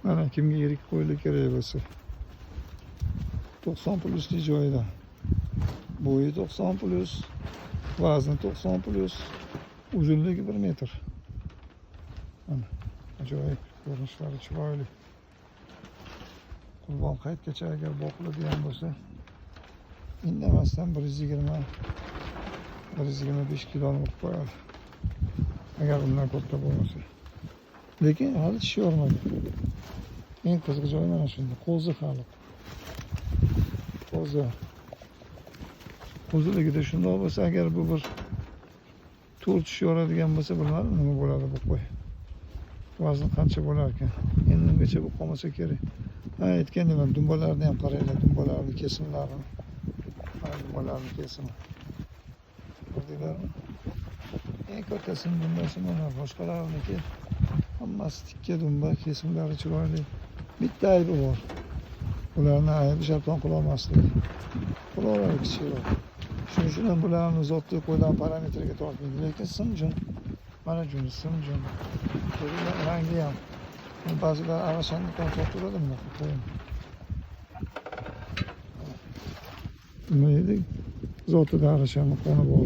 Mana kimga yirik qo'ylik kerak bo'lsa 90 plusli joyda. Bo'yi 90 plus, vazni 90 plus, uzunligi 1 metr. Mana ajoyib ko'rinishlari chiroyli. Qurbon qaytgacha agar boqiladigan bo'lsa, indamasdan 120-125 kiloni urib qo'yadi. Agar undan katta bo'lmasa. Lekin hali tish yormadi. Eng qiziq joyi mana shunda. Qo'zi hali. Qo'ziligida shundoq bo'lsa, agar bu bir 4 tish yoradigan bo'lsa, bilmadim nima bo'ladi bu qo'y. Vazni qancha bo'lar ekan? Endi ungacha bu qolmasa kerak. Ha, aytgandim, dumbalarni ham qaranglar, dumbalarni kesimlarini. Mana dumbalarni kesimi. Ko'rdinglarmi? Eng kattasining dumbasi mana, boshqalariniki hammasi tikka dumba, kesimlari chiroyli. Bitta aybi bor. Ularni aybi sharton qila olmaslik. Quloqlari kichikroq. Shuning uchun ham bularni zotli qo'ydan parametriga tortmaydi, lekin simjun. Mana juni simjun. Ko'ringlar, rangi ham. Ba'zilar arashanni tortib turadi bunaqa qo'yin. Nima edi? Zotida arashanni qoni bor.